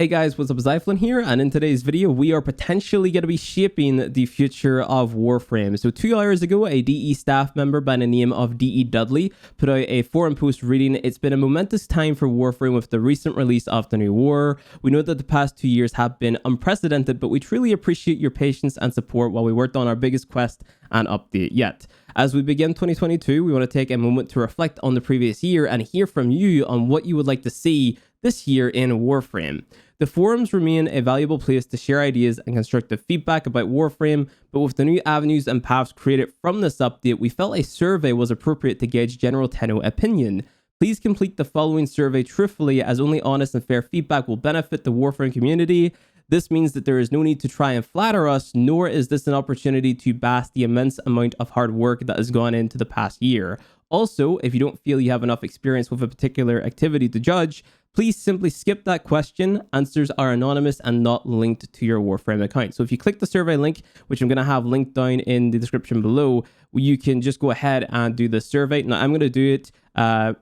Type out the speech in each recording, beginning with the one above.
Hey guys, what's up? Zyflin here, and in today's video, we are potentially going to be shaping the future of Warframe. So 2 hours ago, a DE staff member by the name of DE Dudley put out a forum post reading, "It's been a momentous time for Warframe with the recent release of the new war. We know that the past 2 years have been unprecedented, but we truly appreciate your patience and support while we worked on our biggest quest and update yet. As we begin 2022, we want to take a moment to reflect on the previous year and hear from you on what you would like to see this year in Warframe. The forums remain a valuable place to share ideas and constructive feedback about Warframe, but with the new avenues and paths created from this update, we felt a survey was appropriate to gauge general tenor opinion. Please complete the following survey truthfully, as only honest and fair feedback will benefit the Warframe community. This means that there is no need to try and flatter us, nor is this an opportunity to bask the immense amount of hard work that has gone into the past year. Also, if you don't feel you have enough experience with a particular activity to judge, please simply skip that question. Answers are anonymous and not linked to your Warframe account." So if you click the survey link, which I'm going to have linked down in the description below, you can just go ahead and do the survey. Now, I'm going to do it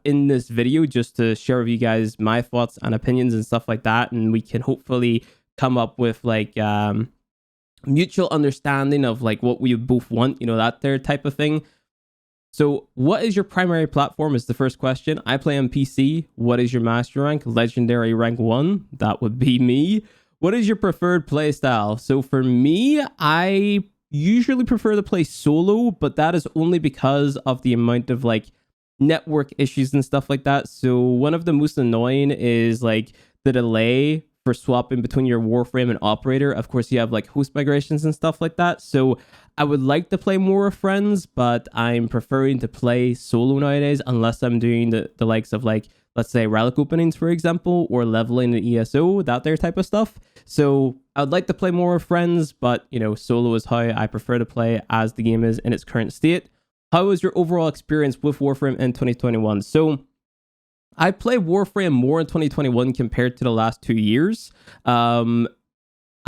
in this video just to share with you guys my thoughts and opinions and stuff like that, and we can hopefully come up with like mutual understanding of like what we both want, that there type of thing. So what is your primary platform is the first question. I play on PC. What is your master rank? Legendary rank 1. That would be me. What is your preferred play style? So for me, I usually prefer to play solo, but that is only because of the amount of like network issues and stuff like that. So one of the most annoying is like the delay for swapping between your Warframe and operator. Of course, you have like host migrations and stuff like that. So I would like to play more with friends, but I'm preferring to play solo nowadays, unless I'm doing the likes of like, let's say relic openings, for example, or leveling an ESO, that there type of stuff. So I'd like to play more with friends, but solo is how I prefer to play as the game is in its current state. How was your overall experience with Warframe in 2021? So I played Warframe more in 2021 compared to the last 2 years.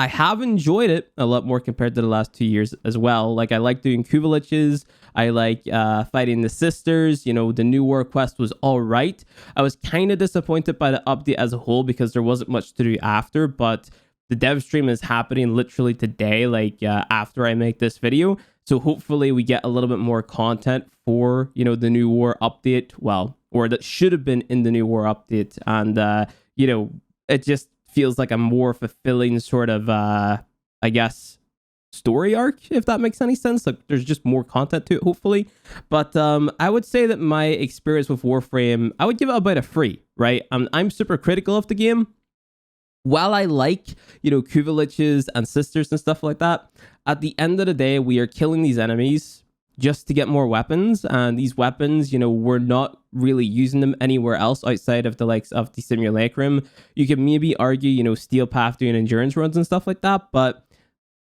I have enjoyed it a lot more compared to the last 2 years as well. Like, I like doing Kuvaliches. I like fighting the sisters. The new war quest was all right. I was kind of disappointed by the update as a whole because there wasn't much to do after, but the dev stream is happening literally today, like after I make this video. So hopefully we get a little bit more content for, the new war update. Well, or that should have been in the new war update. And, it just feels like a more fulfilling sort of, I guess, story arc, if that makes any sense. Like, there's just more content to it, hopefully. But I would say that my experience with Warframe, I would give it about a 3, right? I'm super critical of the game. While I like, Kuvaliches and sisters and stuff like that, at the end of the day, we are killing these enemies just to get more weapons. And these weapons, we're not really using them anywhere else outside of the likes of the simulacrum. You could maybe argue, Steel Path doing endurance runs and stuff like that, but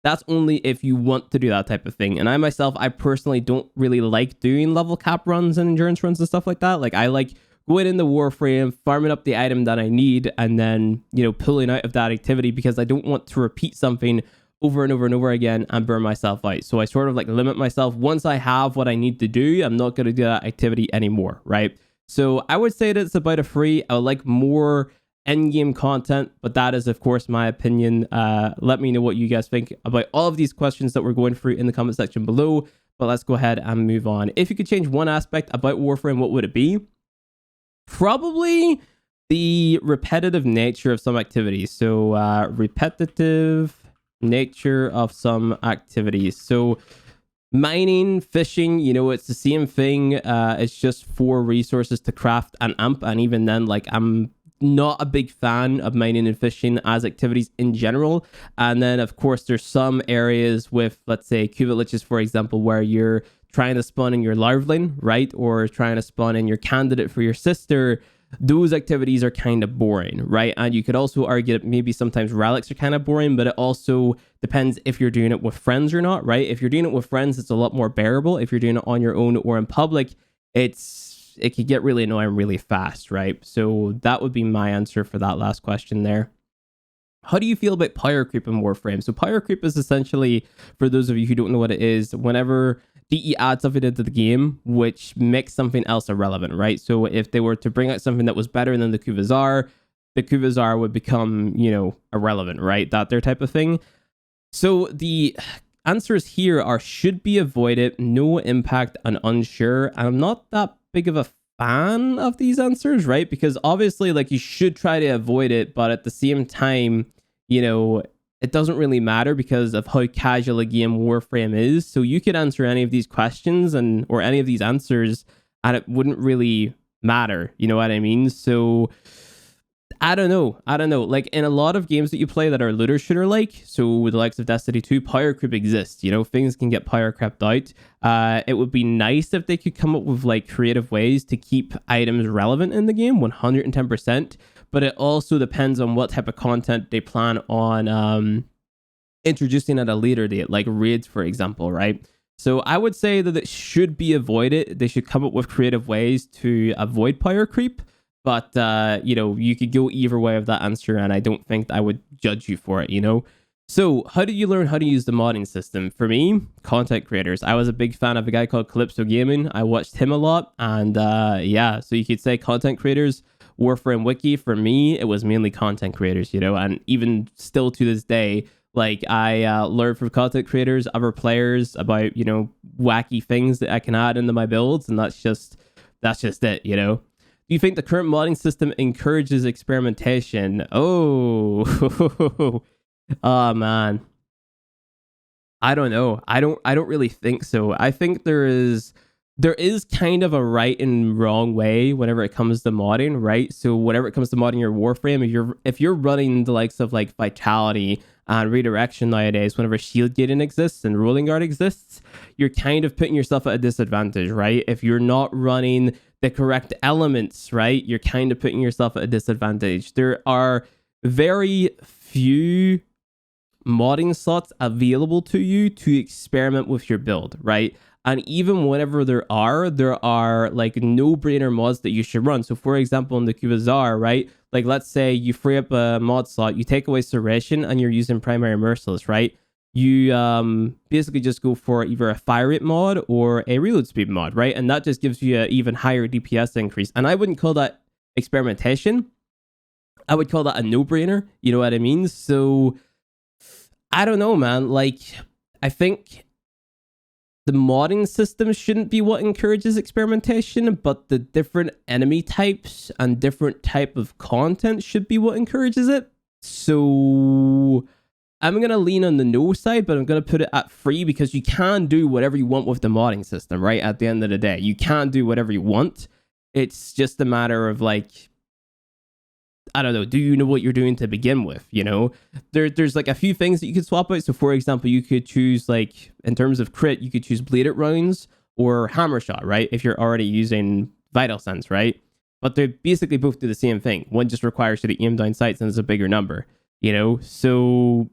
that's only if you want to do that type of thing. And I personally don't really like doing level cap runs and endurance runs and stuff like that. Like, I like going in the Warframe, farming up the item that I need, and then, pulling out of that activity because I don't want to repeat something over and over and over again and burn myself out. So I sort of like limit myself. Once I have what I need to do, I'm not going to do that activity anymore, right? So I would say that it's about a 3. I would like more end-game content, but that is, of course, my opinion. Let me know what you guys think about all of these questions that we're going through in the comment section below. But let's go ahead and move on. If you could change one aspect about Warframe, what would it be? Probably the repetitive nature of some activities. So repetitive nature of some activities. So mining, fishing, it's the same thing. It's just 4 resources to craft an amp, and even then, like, I'm not a big fan of mining and fishing as activities in general. And then, of course, there's some areas with, let's say, Kuvaliches, for example, where you're trying to spawn in your larveling, right? Or trying to spawn in your candidate for your sister. Those activities are kind of boring, right? And you could also argue that maybe sometimes relics are kind of boring, but it also depends if you're doing it with friends or not, right? If you're doing it with friends, it's a lot more bearable. If you're doing it on your own or in public, it could get really annoying really fast, right? So that would be my answer for that last question there. How do you feel about power creep in Warframe? So power creep is essentially, for those of you who don't know what it is, whenever DE adds something into the game which makes something else irrelevant, right? So if they were to bring out something that was better than the Kuvazar, the Kuvazar would become, you know, irrelevant, right? That their type of thing. So the answers here are should be avoided, no impact, and unsure. I'm not that big of a fan of these answers, right? Because obviously, like, you should try to avoid it, but at the same time, you know, it doesn't really matter because of how casual a game Warframe is. So you could answer any of these questions or any of these answers, and it wouldn't really matter. You know what I mean? So I don't know. Like, in a lot of games that you play that are looter shooter like, so with the likes of Destiny 2, power creep exists. You know, things can get power crept out. It would be nice if they could come up with like creative ways to keep items relevant in the game, 110%. But it also depends on what type of content they plan on introducing at a later date, like raids, for example, right? So I would say that it should be avoided. They should come up with creative ways to avoid power creep. But, you know, you could go either way of that answer, and I don't think I would judge you for it, you know? So, how did you learn how to use the modding system? For me, content creators. I was a big fan of a guy called Calypso Gaming. I watched him a lot, and yeah, so you could say content creators. Warframe Wiki, for me, it was mainly content creators, you know? And even still to this day, like, I learn from content creators, other players about, you know, wacky things that I can add into my builds, and that's just it, you know? Do you think the current modding system encourages experimentation? Oh, oh man. I don't know. I don't really think so. I think there is kind of a right and wrong way whenever it comes to modding, right? So whenever it comes to modding your Warframe, if you're running the likes of like Vitality and Redirection nowadays, whenever shield gating exists and rolling guard exists, you're kind of putting yourself at a disadvantage, right? If you're not running the correct elements, right, you're kind of putting yourself at a disadvantage. There are very few modding slots available to you to experiment with your build, right? And even whenever there are like no-brainer mods that you should run. So for example, in the Kuvazar, right? Like, let's say you free up a mod slot, you take away Serration, and you're using Primary Merciless, right? You basically just go for either a fire rate mod or a reload speed mod, right? And that just gives you an even higher DPS increase. And I wouldn't call that experimentation. I would call that a no-brainer. You know what I mean? So I don't know, man. Like, I think the modding system shouldn't be what encourages experimentation, but the different enemy types and different type of content should be what encourages it. So I'm going to lean on the no side, but I'm going to put it at free because you can do whatever you want with the modding system, right? At the end of the day, you can do whatever you want. It's just a matter of, like, I don't know, do you know what you're doing to begin with, you know? There's like a few things that you could swap out. So for example, you could choose, like, in terms of crit, you could choose bladed rounds or hammer shot, right? If you're already using Vital Sense, right? But they basically both do the same thing. One just requires you to aim down sights and it's a bigger number, you know? So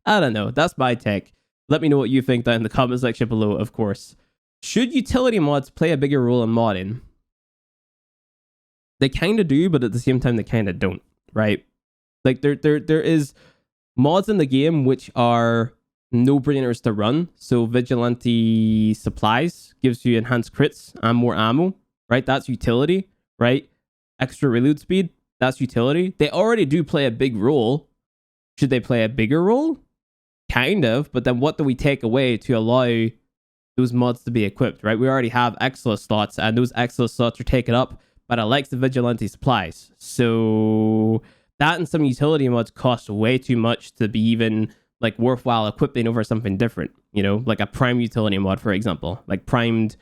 I don't know. That's my take. Let me know what you think down in the comment section below, of course. Should utility mods play a bigger role in modding? They kind of do, but at the same time, they kind of don't, right? Like, there is mods in the game which are no-brainers to run. So Vigilante Supplies gives you enhanced crits and more ammo, right? That's utility, right? Extra reload speed, that's utility. They already do play a big role. Should they play a bigger role? Kind of, but then what do we take away to allow those mods to be equipped, right? We already have Exilus slots, and those Exilus slots are taken up by the likes of Vigilante Supplies. So that and some utility mods cost way too much to be even, like, worthwhile equipping over something different, you know? Like a prime utility mod, for example. Like primed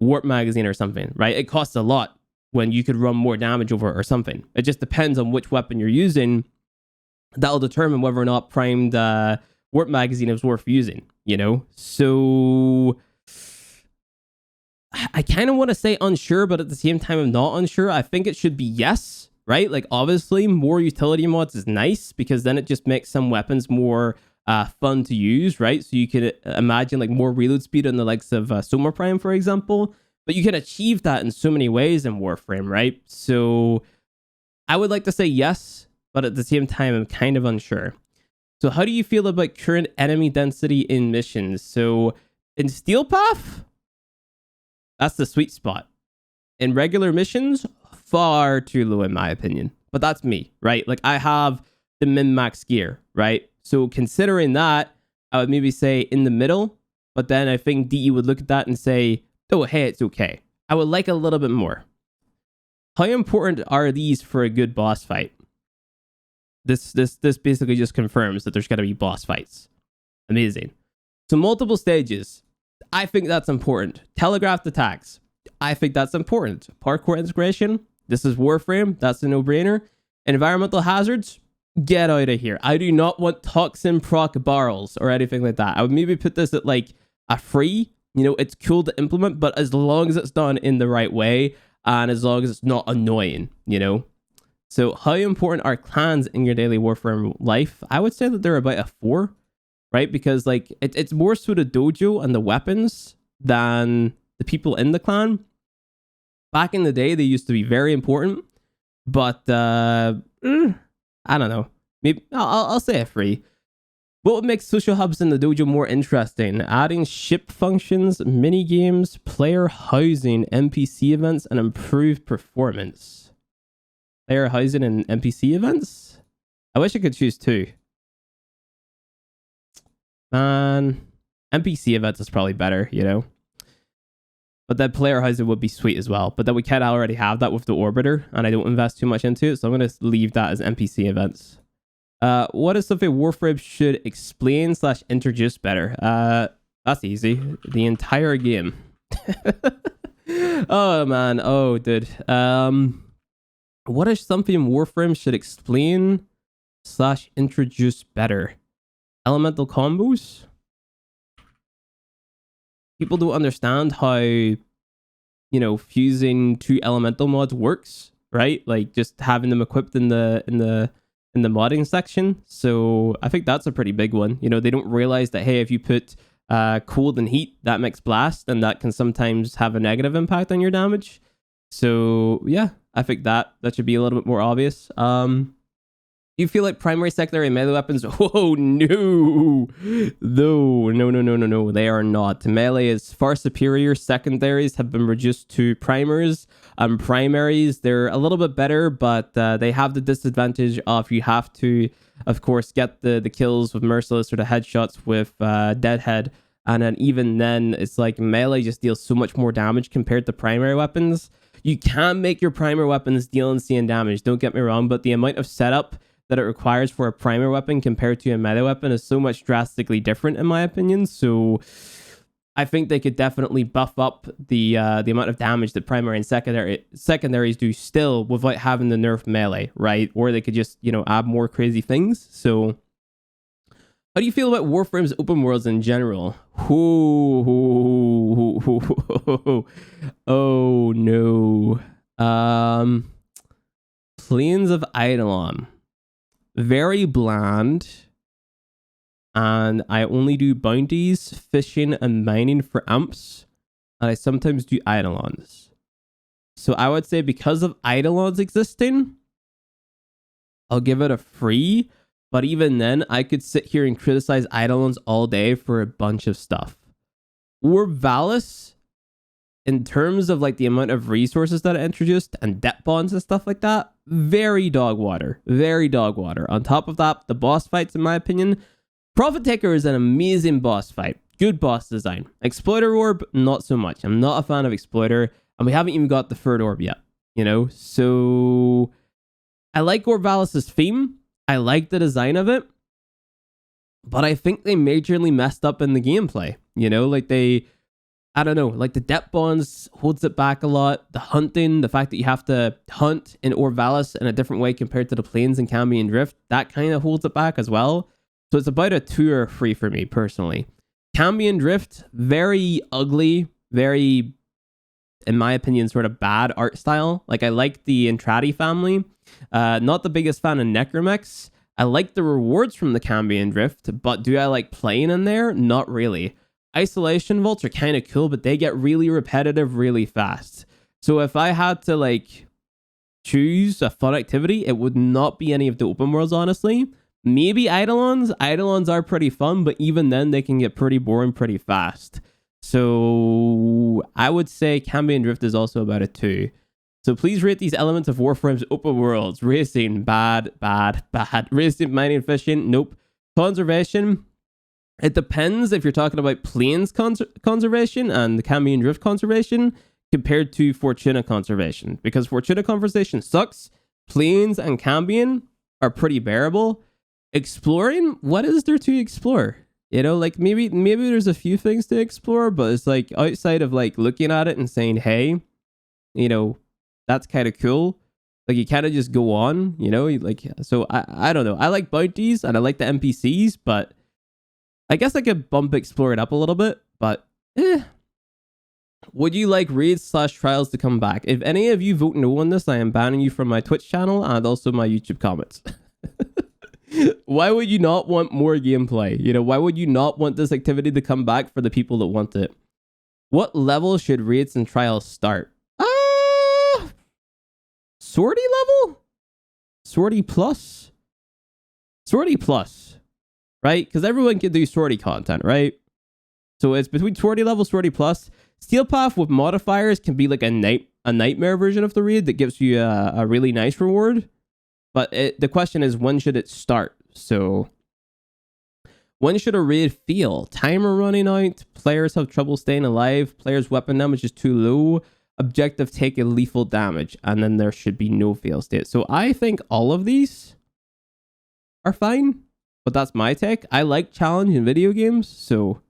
warp magazine or something, right? It costs a lot when you could run more damage over it or something. It just depends on which weapon you're using. That'll determine whether or not primed warp magazine is worth using, you know? So I kind of want to say unsure, but at the same time, I'm not unsure. I think it should be yes, right? Like, obviously, more utility mods is nice because then it just makes some weapons more fun to use, right? So you could imagine, like, more reload speed on the likes of Soma Prime, for example. But you can achieve that in so many ways in Warframe, right? So I would like to say yes, but at the same time, I'm kind of unsure. So how do you feel about current enemy density in missions? So in Steel Path, that's the sweet spot. In regular missions, far too low in my opinion. but that's me, right? Like I have the min-max gear, right? So considering that, I would maybe say in the middle, but then I think DE would look at that and say, oh, hey, it's okay. I would like a little bit more. How important are these for a good boss fight? This basically just confirms that there's got to be boss fights. Amazing. So multiple stages. I think that's important. Telegraphed attacks. I think that's important. Parkour integration. This is Warframe. That's a no-brainer. Environmental hazards. Get out of here. I do not want toxin proc barrels or anything like that. I would maybe put this at like a free. You know, it's cool to implement, but as long as it's done in the right way and as long as it's not annoying, you know. So how important are clans in your daily Warframe life? I would say that they're about a 4, right? Because like it's more so the dojo and the weapons than the people in the clan. Back in the day, they used to be very important, but I don't know. Maybe I'll say a 3. What would make social hubs in the dojo more interesting? Adding ship functions, mini games, player housing, NPC events, and improved performance. Player housing and NPC events? I wish I could choose 2. Man, NPC events is probably better, you know? But that player housing would be sweet as well. But then we kind of already have that with the Orbiter, and I don't invest too much into it, so I'm going to leave that as NPC events. What is something Warframe should explain / introduce better? That's easy. The entire game. Oh, man. Oh, dude. What is something Warframe should explain / introduce better? Elemental combos? People don't understand how, you know, fusing 2 elemental mods works, right? Like just having them equipped in the modding section. So I think that's a pretty big one. You know, they don't realize that, hey, if you put cold and heat, that makes blast, and that can sometimes have a negative impact on your damage. So yeah, I think that should be a little bit more obvious. Do you feel like primary, secondary, and melee weapons? Oh, no. No. They are not. Melee is far superior. Secondaries have been reduced to primers. Primaries, they're a little bit better, but they have the disadvantage of you have to, of course, get the kills with Merciless or the headshots with Deadhead. And then even then, it's like melee just deals so much more damage compared to primary weapons. You can make your primary weapons deal insane damage, don't get me wrong, but the amount of setup that it requires for a primer weapon compared to a melee weapon is so much drastically different, in my opinion. So I think they could definitely buff up the amount of damage that primary and secondaries do still without having the nerf melee, right? Or they could just, you know, add more crazy things. So how do you feel about Warframe's open worlds in general? Oh no. Plains of Eidolon. Very bland, and I only do bounties, fishing, and mining for amps, and I sometimes do Eidolons. So I would say because of Eidolons existing, I'll give it a 3, but even then, I could sit here and criticize Eidolons all day for a bunch of stuff. Or Valis, in terms of like the amount of resources that it introduced and debt bonds and stuff like that, very dog water. On top of that, the boss fights, in my opinion, Prophet Taker is an amazing boss fight. Good boss design. Exploiter Orb, not so much. I'm not a fan of Exploiter, and we haven't even got the 3rd orb yet, you know? So I like Orvalis' theme. I like the design of it, but I think they majorly messed up in the gameplay, you know? Like I don't know, like the depth bonds holds it back a lot. The hunting, the fact that you have to hunt in Orvalis in a different way compared to the plains in Cambion Drift, that kind of holds it back as well. So it's about a 2 or a 3 for me personally. Cambion Drift, very ugly, very, in my opinion, sort of bad art style. Like I like the Entrati family. Not the biggest fan of Necromex. I like the rewards from the Cambion Drift, but do I like playing in there? Not really. Isolation vaults are kind of cool, but they get really repetitive really fast. So if I had to like choose a fun activity, it would not be any of the open worlds, honestly. Maybe Eidolons. Eidolons are pretty fun, but even then they can get pretty boring pretty fast. So I would say Cambion Drift is also about a 2. So please rate these elements of Warframe's open worlds. Racing, bad, bad, bad. Racing, mining, fishing, nope. Conservation, it depends if you're talking about plains conservation and the Cambion Drift conservation compared to Fortuna conservation. Because Fortuna conservation sucks. Plains and Cambion are pretty bearable. Exploring, what is there to explore? You know, like maybe there's a few things to explore, but it's like outside of like looking at it and saying, hey, you know, that's kind of cool. Like you kind of just go on, you know, like, so I don't know. I like bounties and I like the NPCs, but I guess I could bump explore it up a little bit, but would you like raids / trials to come back? If any of you vote no on this, I am banning you from my Twitch channel and also my YouTube comments. Why would you not want more gameplay? You know, why would you not want this activity to come back for the people that want it? What level should raids and trials start? Sortie level? Sortie plus? Sortie plus, right? Because everyone can do sortie content, right? So it's between sortie level, sortie plus. Steel Path with modifiers can be like a nightmare version of the raid that gives you a really nice reward. But the question is, when should it start? So when should a raid feel? Timer running out, players have trouble staying alive, players' weapon damage is too low, objective take a lethal damage, and then there should be no fail state. So I think all of these are fine, but that's my take. I like challenge in video games, so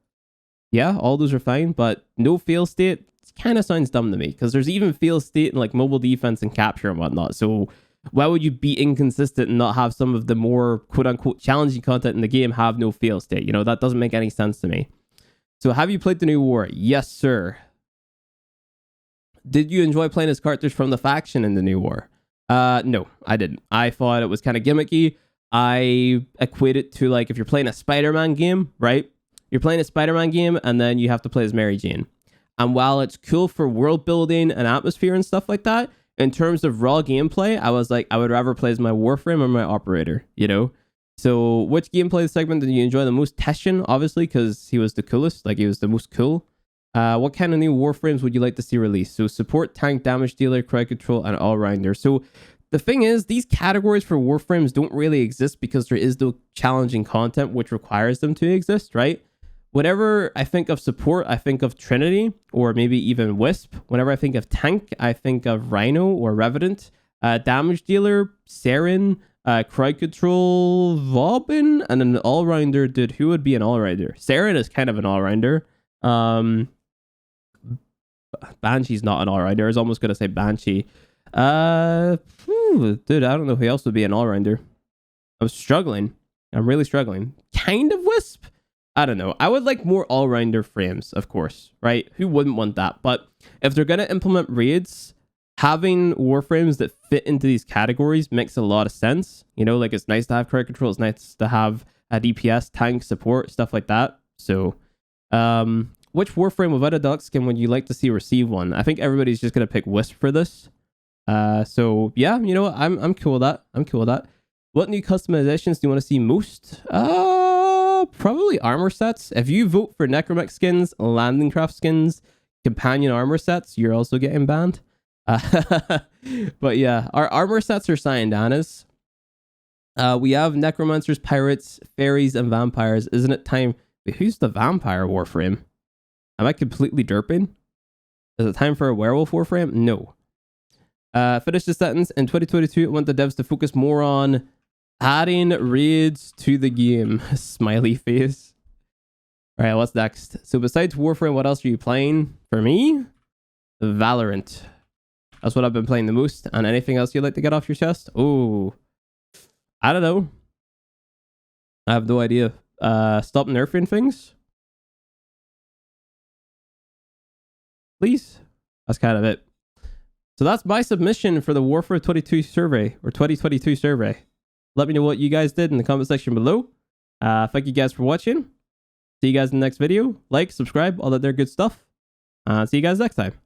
yeah, all those are fine, but no fail state kind of sounds dumb to me, because there's even fail state in like mobile defense and capture and whatnot. So why would you be inconsistent and not have some of the more quote-unquote challenging content in the game have no fail state? You know, that doesn't make any sense to me. So have you played the new war? Yes, sir. Did you enjoy playing as characters from the faction in the new war? No, I didn't. I thought it was kind of gimmicky. I equate it to like if you're playing a Spider-Man game, right? You're playing a Spider-Man game and then you have to play as Mary Jane. And while it's cool for world building and atmosphere and stuff like that, in terms of raw gameplay, I was like, I would rather play as my Warframe or my Operator, you know? So which gameplay segment did you enjoy the most? Teshin, obviously, because he was the coolest. Like, he was the most cool. What kind of new Warframes would you like to see released? So support, tank, damage dealer, crowd control, and all-rounder. So the thing is, these categories for Warframes don't really exist because there is no challenging content which requires them to exist, right? Whenever I think of support, I think of Trinity or maybe even Wisp. Whenever I think of tank, I think of Rhino or Revenant. Damage dealer, Saren. Crowd control, Vauban. And an all-rounder, dude, who would be an all-rounder? Saren is kind of an all-rounder. Banshee's not an all-rounder. I was almost going to say Banshee. Dude, I don't know who else would be an all-rounder. I'm struggling. I'm really struggling. Kind of Wisp? I don't know. I would like more all-rounder frames, of course, right? Who wouldn't want that? But if they're going to implement raids, having Warframes that fit into these categories makes a lot of sense. You know, like it's nice to have crowd control. It's nice to have a DPS, tank, support, stuff like that. So, which Warframe without a duck skin would you like to see receive one? I think everybody's just going to pick Wisp for this. So yeah, you know what? I'm cool with that. I'm cool with that. What new customizations do you want to see most? Probably armor sets. If you vote for Necromech skins, Landing Craft skins, companion armor sets, you're also getting banned. But yeah, our armor sets are Cyandanas. We have Necromancers, Pirates, Fairies, and Vampires. Isn't it time? Wait, who's the Vampire Warframe? Am I completely derping? Is it time for a Werewolf Warframe? No. Finish the sentence. In 2022, I want the devs to focus more on adding raids to the game. Smiley face. All right, what's next? So besides Warframe, what else are you playing? For me, Valorant. That's what I've been playing the most. And anything else you'd like to get off your chest? Oh, I don't know. I have no idea. Stop nerfing things, please. That's kind of it. So that's my submission for the Warfare 22 survey, or 2022 survey. Let me know what you guys did in the comment section below. Thank you guys for watching. See you guys in the next video. Like, subscribe, all that there good stuff. See you guys next time.